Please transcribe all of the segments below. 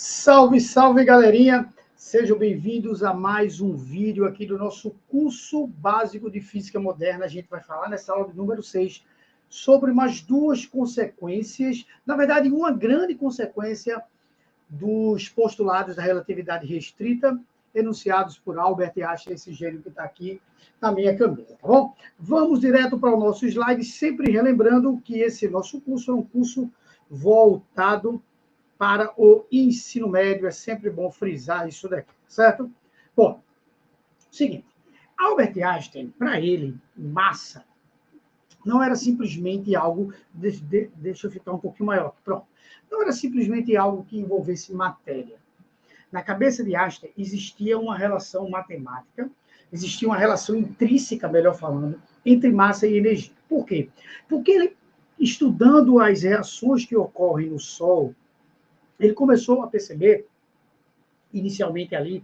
Salve, salve, galerinha! Sejam bem-vindos a mais um vídeo aqui do nosso curso básico de Física Moderna. A gente vai falar nessa aula número 6 sobre mais duas consequências, na verdade, uma grande consequência dos postulados da relatividade restrita, enunciados por Albert Einstein, esse gênio que está aqui na minha camisa, tá bom? Vamos direto para o nosso slide, sempre relembrando que esse nosso curso é um curso voltado para o ensino médio, é sempre bom frisar isso daqui, certo? Bom, seguinte, Albert Einstein, para ele, massa não era simplesmente algo, deixa eu ficar um pouquinho maior, pronto, não era simplesmente algo que envolvesse matéria. Na cabeça de Einstein existia uma relação matemática, existia uma relação intrínseca, melhor falando, entre massa e energia. Por quê? Porque ele, estudando as reações que ocorrem no Sol, ele começou a perceber, inicialmente ali,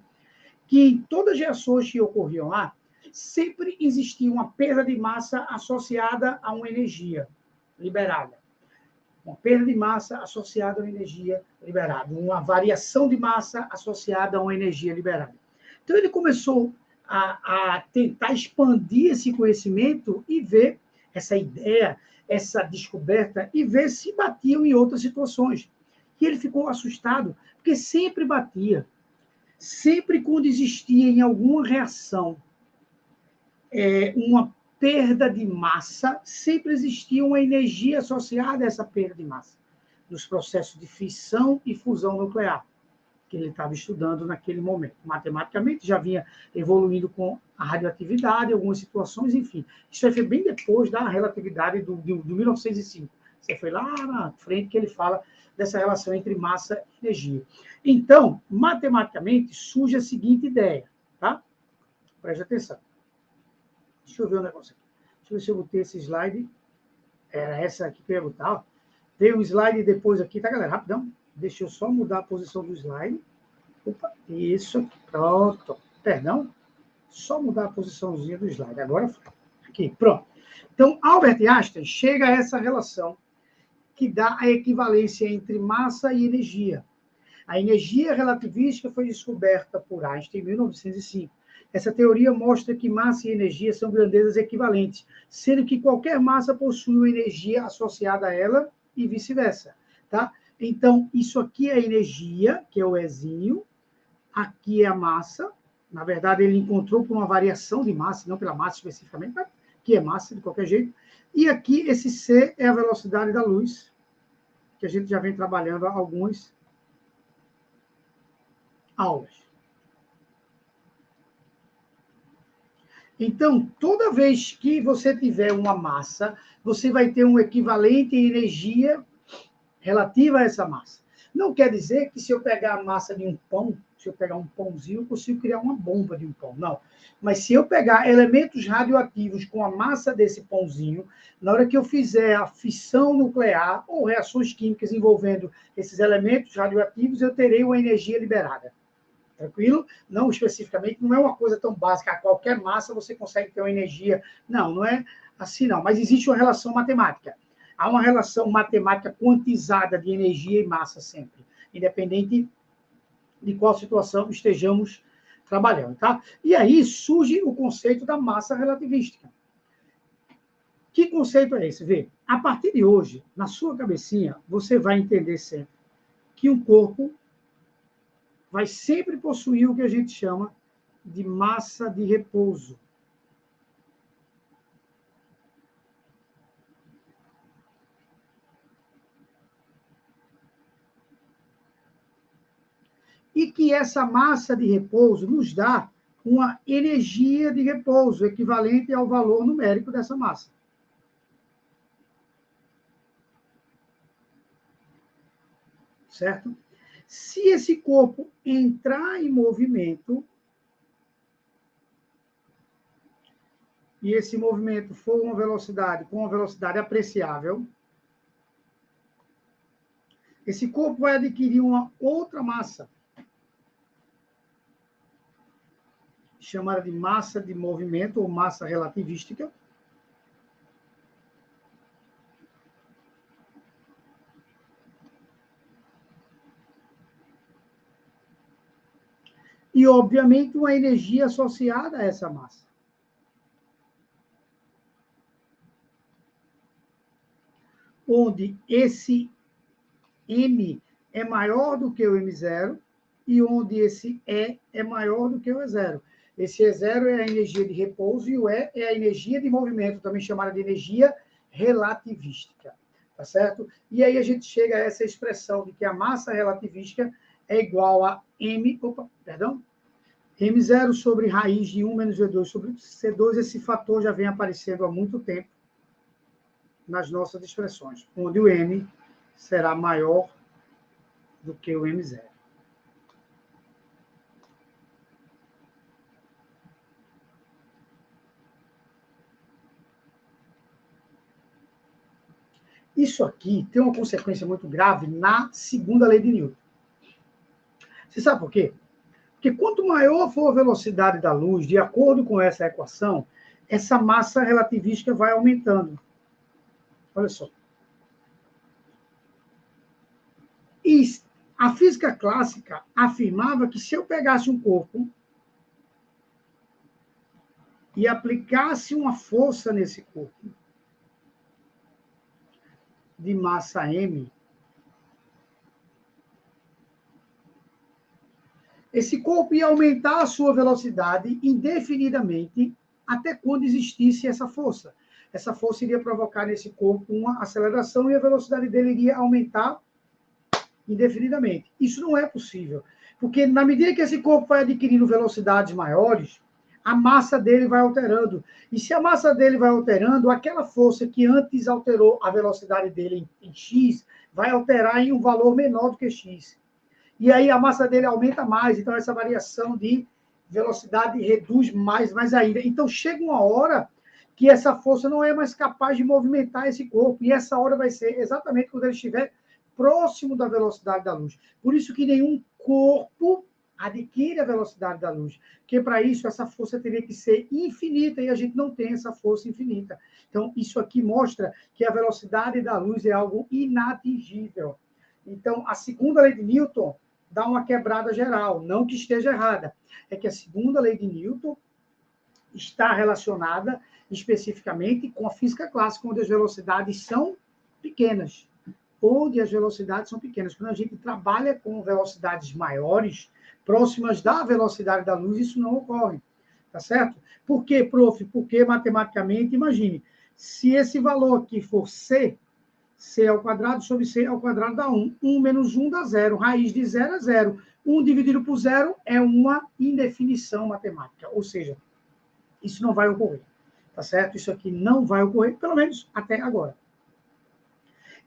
que em todas as reações que ocorriam lá, sempre existia uma perda de massa associada a uma energia liberada. Uma perda de massa associada a uma energia liberada. Uma variação de massa associada a uma energia liberada. Então, ele começou a tentar expandir esse conhecimento e ver essa ideia, essa descoberta, e ver se batiam em outras situações. E ele ficou assustado, porque sempre batia. Sempre quando existia em alguma reação uma perda de massa, sempre existia uma energia associada a essa perda de massa, nos processos de fissão e fusão nuclear, que ele estava estudando naquele momento. Matematicamente, já vinha evoluindo com a radioatividade, algumas situações, enfim. Isso foi bem depois da relatividade do 1905. Você foi lá na frente que ele fala dessa relação entre massa e energia. Então, matematicamente, surge a seguinte ideia, tá? Preste atenção. Deixa eu ver um negócio aqui. Deixa eu ver se eu botei esse slide. Era essa aqui que eu ia botar. Tem um slide depois aqui, tá, galera? Rapidão. Deixa eu só mudar a posição do slide. Opa, isso. Pronto. Perdão. Só mudar a posiçãozinha do slide. Agora foi. Aqui, pronto. Então, Albert Einstein chega a essa relação que dá a equivalência entre massa e energia. A energia relativística foi descoberta por Einstein em 1905. Essa teoria mostra que massa e energia são grandezas equivalentes, sendo que qualquer massa possui uma energia associada a ela e vice-versa, tá? Então, isso aqui é a energia, que é o Ezinho, aqui é a massa. Na verdade, ele encontrou por uma variação de massa, não pela massa especificamente, mas que é massa de qualquer jeito. E aqui, esse C é a velocidade da luz, que a gente já vem trabalhando há algumas aulas. Então, toda vez que você tiver uma massa, você vai ter um equivalente em energia relativa a essa massa. Não quer dizer que se eu pegar a massa de um pão, se eu pegar um pãozinho, eu consigo criar uma bomba de um pão. Não. Mas se eu pegar elementos radioativos com a massa desse pãozinho, na hora que eu fizer a fissão nuclear ou reações químicas envolvendo esses elementos radioativos, eu terei uma energia liberada. Tranquilo? Não especificamente, não é uma coisa tão básica. A qualquer massa você consegue ter uma energia. Não, não é assim, não. Mas existe uma relação matemática. Há uma relação matemática quantizada de energia e massa sempre, independente de qual situação estejamos trabalhando, tá? E aí surge o conceito da massa relativística. Que conceito é esse? Vê, a partir de hoje, na sua cabecinha, você vai entender sempre que um corpo vai sempre possuir o que a gente chama de massa de repouso. E que essa massa de repouso nos dá uma energia de repouso equivalente ao valor numérico dessa massa. Certo? Se esse corpo entrar em movimento, e esse movimento for uma velocidade com uma velocidade apreciável, esse corpo vai adquirir uma outra massa, chamada de massa de movimento ou massa relativística, e, obviamente, uma energia associada a essa massa. Onde esse M é maior do que o M0 e onde esse E é maior do que o E0. Esse E0 é a energia de repouso e o E é a energia de movimento, também chamada de energia relativística. Tá certo? E aí a gente chega a essa expressão de que a massa relativística é igual a M0 sobre raiz de 1 menos V2 sobre C2. Esse fator já vem aparecendo há muito tempo nas nossas expressões, onde o M será maior do que o M0. Isso aqui tem uma consequência muito grave na segunda lei de Newton. Você sabe por quê? Porque quanto maior for a velocidade da luz, de acordo com essa equação, essa massa relativística vai aumentando. Olha só. E a física clássica afirmava que se eu pegasse um corpo e aplicasse uma força nesse corpo de massa m, esse corpo ia aumentar a sua velocidade indefinidamente até quando existisse essa força. Essa força iria provocar nesse corpo uma aceleração e a velocidade dele iria aumentar indefinidamente. Isso não é possível, porque na medida que esse corpo vai adquirindo velocidades maiores, a massa dele vai alterando. E se a massa dele vai alterando, aquela força que antes alterou a velocidade dele em x, vai alterar em um valor menor do que x. E aí a massa dele aumenta mais, então essa variação de velocidade reduz mais ainda. Então chega uma hora que essa força não é mais capaz de movimentar esse corpo, e essa hora vai ser exatamente quando ele estiver próximo da velocidade da luz. Por isso que nenhum corpo adquire a velocidade da luz, porque para isso essa força teria que ser infinita, e a gente não tem essa força infinita. Então isso aqui mostra que a velocidade da luz é algo inatingível. Então a segunda lei de Newton dá uma quebrada geral, não que esteja errada, é que a segunda lei de Newton está relacionada especificamente com a física clássica, onde as velocidades são pequenas. Onde as velocidades são pequenas. Quando a gente trabalha com velocidades maiores, próximas da velocidade da luz, isso não ocorre. Tá certo? Por quê, prof? Porque matematicamente, imagine, se esse valor aqui for C, C ao quadrado sobre C ao quadrado dá 1. 1 menos 1 dá 0. Raiz de 0 é 0. 1 dividido por 0 é uma indefinição matemática. Ou seja, isso não vai ocorrer. Tá certo? Isso aqui não vai ocorrer, pelo menos até agora.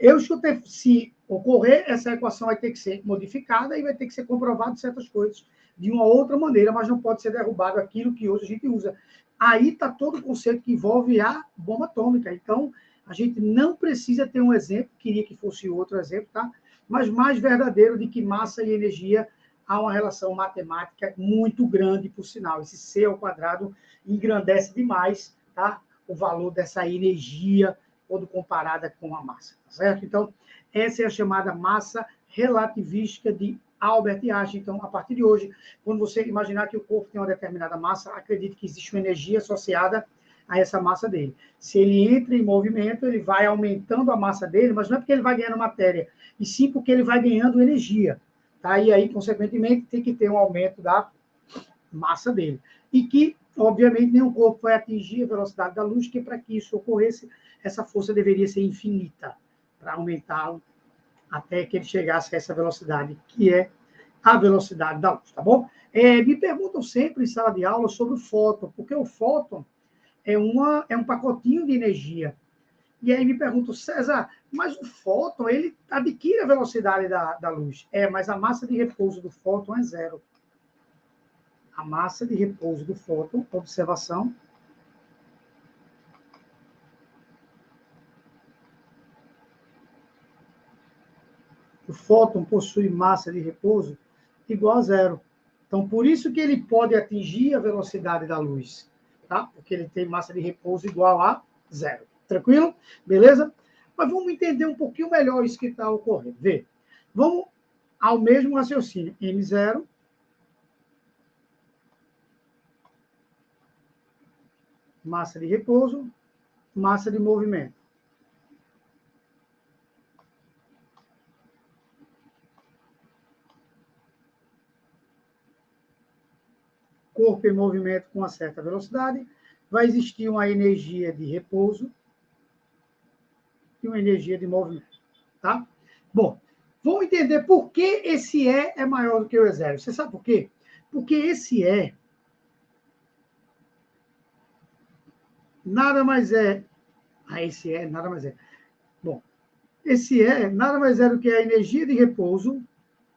Eu escutei, se ocorrer, essa equação vai ter que ser modificada e vai ter que ser comprovado certas coisas de uma outra maneira, mas não pode ser derrubado aquilo que hoje a gente usa. Aí está todo o conceito que envolve a bomba atômica. Então, a gente não precisa ter um exemplo, queria que fosse outro exemplo, tá? Mas mais verdadeiro de que massa e energia há uma relação matemática muito grande, por sinal. Esse C ao quadrado engrandece demais, tá? O valor dessa energia quando comparada com a massa, tá certo? Então, essa é a chamada massa relativística de Albert Einstein. Então, a partir de hoje, quando você imaginar que o corpo tem uma determinada massa, acredite que existe uma energia associada a essa massa dele. Se ele entra em movimento, ele vai aumentando a massa dele, mas não é porque ele vai ganhando matéria, e sim porque ele vai ganhando energia. Tá? E aí, consequentemente, tem que ter um aumento da massa dele. E que, obviamente, nenhum corpo vai atingir a velocidade da luz, que para que isso ocorresse, essa força deveria ser infinita, para aumentá-lo até que ele chegasse a essa velocidade, que é a velocidade da luz, tá bom? Me perguntam sempre em sala de aula sobre o fóton, porque o fóton é um pacotinho de energia. E aí me perguntam, César, mas o fóton, ele adquire a velocidade da luz. Mas a massa de repouso do fóton é 0. A massa de repouso do fóton, observação, o fóton possui massa de repouso igual a 0. Então, por isso que ele pode atingir a velocidade da luz, tá? Porque ele tem massa de repouso igual a 0. Tranquilo? Beleza? Mas vamos entender um pouquinho melhor isso que está ocorrendo. Vê, vamos ao mesmo raciocínio. M0 massa de repouso, massa de movimento. Corpo em movimento com uma certa velocidade, vai existir uma energia de repouso e uma energia de movimento, tá? Bom, vamos entender por que esse E é maior do que o E0. Você sabe por quê? Porque esse E nada mais é... esse E nada mais é... Bom, esse E nada mais é do que a energia de repouso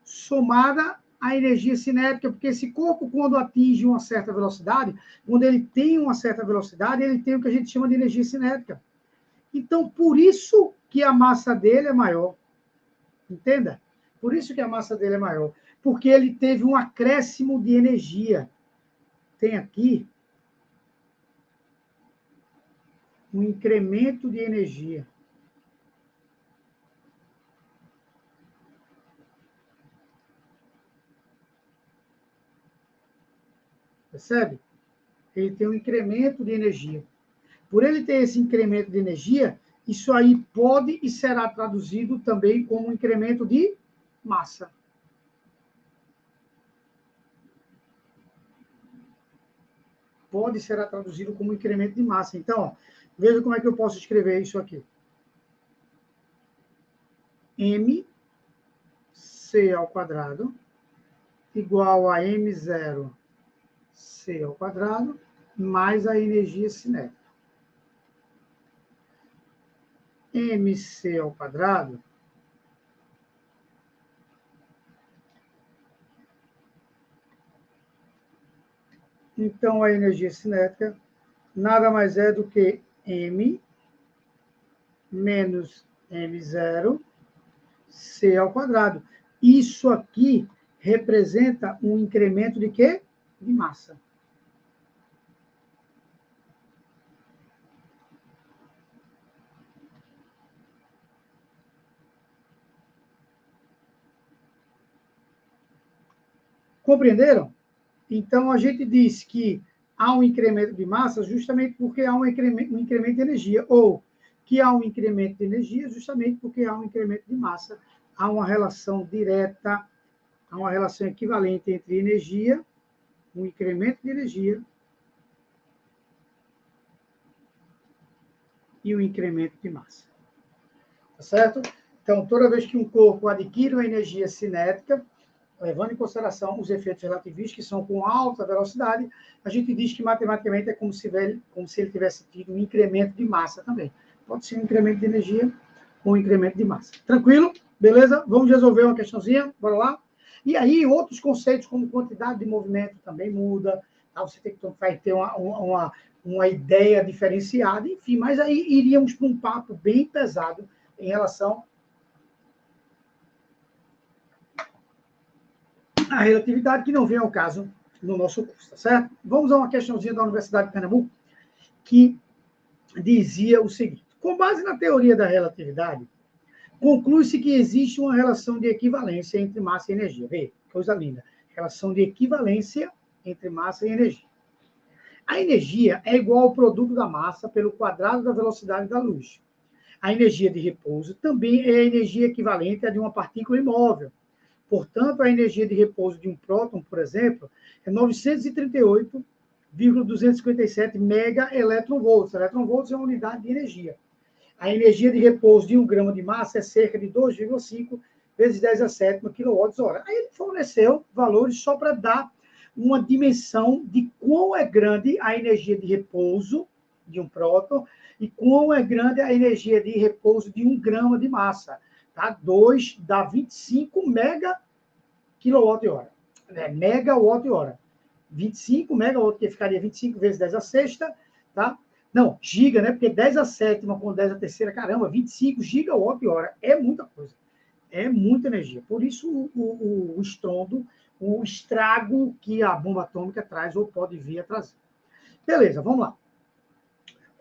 somada à energia cinética, porque esse corpo, quando atinge uma certa velocidade, quando ele tem uma certa velocidade, ele tem o que a gente chama de energia cinética. Então, por isso que a massa dele é maior. Entenda? Por isso que a massa dele é maior. Porque ele teve um acréscimo de energia. Tem aqui um incremento de energia. Percebe? Ele tem um incremento de energia. Por ele ter esse incremento de energia, isso aí pode e será traduzido também como um incremento de massa. Pode ser traduzido como incremento de massa. Então, ó, veja como é que eu posso escrever isso aqui. MC ao quadrado igual a M0 C ao quadrado mais a energia cinética. MC ao quadrado então a energia cinética nada mais é do que M menos M0 C ao quadrado. Isso aqui representa um incremento de quê? De massa. Compreenderam? Então, a gente diz que há um incremento de massa justamente porque há um incremento de energia, ou que há um incremento de energia justamente porque há um incremento de massa. Há uma relação direta, há uma relação equivalente entre energia, um incremento de energia, e um incremento de massa. Tá certo? Então, toda vez que um corpo adquire uma energia cinética, levando em consideração os efeitos relativistas, que são com alta velocidade, a gente diz que matematicamente é como se ele tivesse tido um incremento de massa também. Pode ser um incremento de energia ou um incremento de massa. Tranquilo? Beleza? Vamos resolver uma questãozinha? Bora lá? E aí, outros conceitos, como quantidade de movimento, também muda. Você vai ter uma ideia diferenciada, enfim, mas aí iríamos para um papo bem pesado em relação à relatividade, que não vem ao caso no nosso curso, tá certo? Vamos a uma questãozinha da Universidade de Pernambuco, que dizia o seguinte: com base na teoria da relatividade, conclui-se que existe uma relação de equivalência entre massa e energia. Vê, coisa linda. Relação de equivalência entre massa e energia. A energia é igual ao produto da massa pelo quadrado da velocidade da luz. A energia de repouso também é a energia equivalente à de uma partícula imóvel. Portanto, a energia de repouso de um próton, por exemplo, é 938,257 megaelectronvolts. Eletronvolts é uma unidade de energia. A energia de repouso de 1 grama de massa é cerca de 2,5 vezes 10 a 7 kWh. Aí ele forneceu valores só para dar uma dimensão de quão é grande a energia de repouso de um próton e quão é grande a energia de repouso de 1 grama de massa. Tá? 2 dá 25 megawatt-hora. Megawatt-hora. 25 megawatt, que ficaria 25 vezes 10 a sexta, tá? Não, giga, né? Porque 10 a sétima com 10 a terceira, caramba, 25 gigawatt-hora. É muita coisa. É muita energia. Por isso, o estrondo, o estrago que a bomba atômica traz ou pode vir a trazer. Beleza, vamos lá.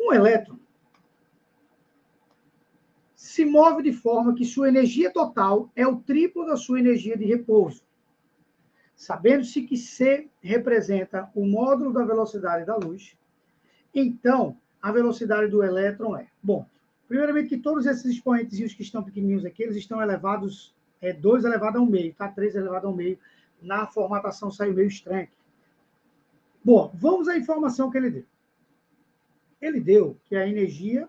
Um elétron se move de forma que sua energia total é o triplo da sua energia de repouso. Sabendo-se que C representa o módulo da velocidade da luz, Então, a velocidade do elétron é... Bom, primeiramente que todos esses expoentezinhos que estão pequenininhos aqui, eles estão elevados, 2 elevado ao meio, tá? 3 elevado ao meio. Na formatação saiu meio estranho. Bom, vamos à informação que ele deu. Ele deu que a energia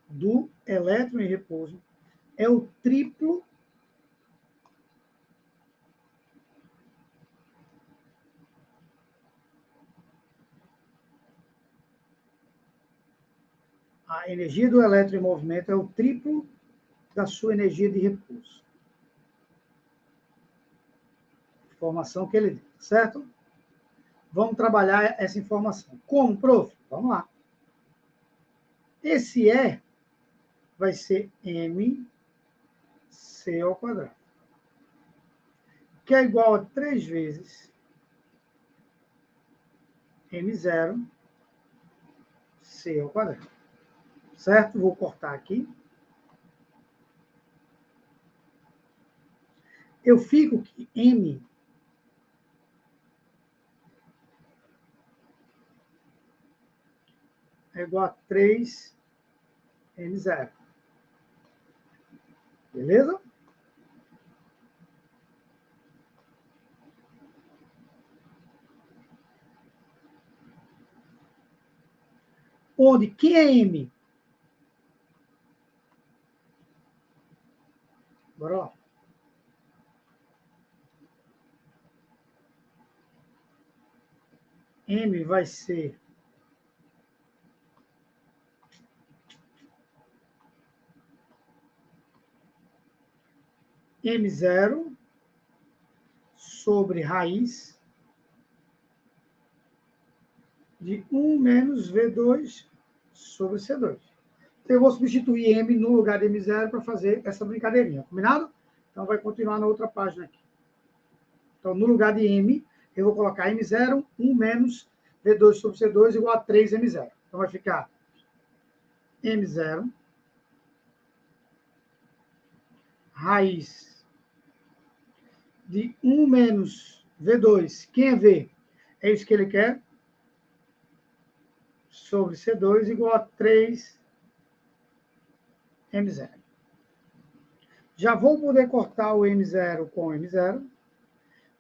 do elétron em repouso é o triplo a energia do elétron em movimento é o triplo da sua energia de repouso. Informação que ele deu, certo? Vamos trabalhar essa informação. Como, prof? Vamos lá. Esse E vai ser mc ao quadrado, que é igual a 3 vezes m0 c ao quadrado. Certo? Vou cortar aqui. Eu fico que m é igual a 3 m0. Beleza? Onde quem é m? Bora lá. M vai ser m0 sobre raiz de 1 menos V2 sobre C2. Então, eu vou substituir M no lugar de M0 para fazer essa brincadeirinha, combinado? Então, vai continuar na outra página aqui. Então, no lugar de M, eu vou colocar M0, 1 menos V2 sobre C2 igual a 3M0. Então, vai ficar M0 raiz de 1 menos V2. Quem é V? É isso que ele quer. Sobre C2 igual a 3M0. Já vou poder cortar o M0 com M0.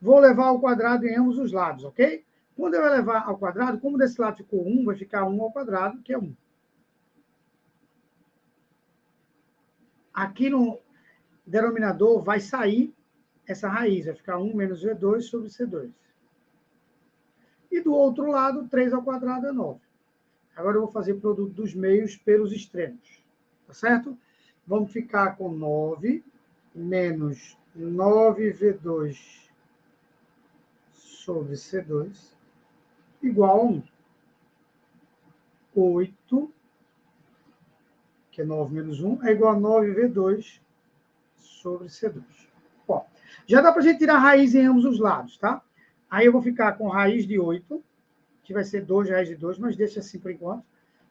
Vou levar ao quadrado em ambos os lados, ok? Quando eu levar ao quadrado, como desse lado ficou 1, vai ficar 1 ao quadrado, que é 1. Aqui no denominador vai sair essa raiz, vai ficar 1 menos V2 sobre C2. E do outro lado, 3 ao quadrado é 9. Agora eu vou fazer o produto dos meios pelos extremos, tá certo? Vamos ficar com 9 menos 9V2 sobre C2 igual a 1. 8, que é 9 menos 1, é igual a 9V2 sobre C2. Bom, já dá para a gente tirar a raiz em ambos os lados, tá? Aí eu vou ficar com raiz de 8, que vai ser 2 raiz de 2, mas deixa assim por enquanto.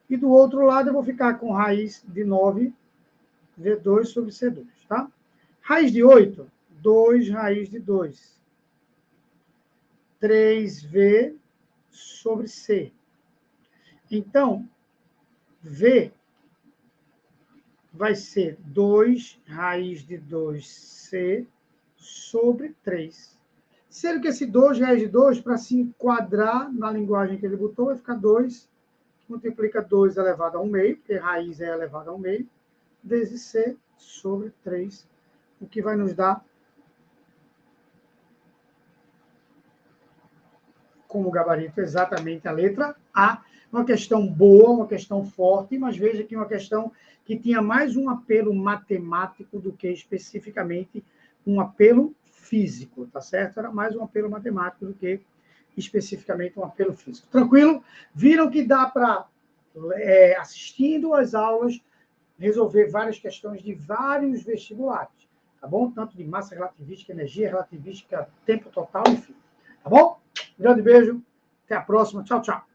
E do outro lado eu vou ficar com raiz de 9 V2 sobre C2, tá? Raiz de 8, 2 raiz de 2. 3V sobre C. Então, V vai ser 2 raiz de 2C sobre 3. Sendo que esse 2 raiz de 2, para se enquadrar na linguagem que ele botou, vai ficar 2, multiplica 2 elevado ao meio, porque raiz é elevado ao meio, vezes C sobre 3, o que vai nos dar como gabarito exatamente a letra A. Uma questão boa, uma questão forte, mas veja que uma questão que tinha mais um apelo matemático do que especificamente um apelo físico, tá certo? Era mais um apelo matemático do que especificamente um apelo físico. Tranquilo? Viram que dá para, assistindo às aulas, resolver várias questões de vários vestibulares, tá bom? Tanto de massa relativística, energia relativística, tempo total, enfim. Tá bom? Um grande beijo. Até a próxima. Tchau, tchau.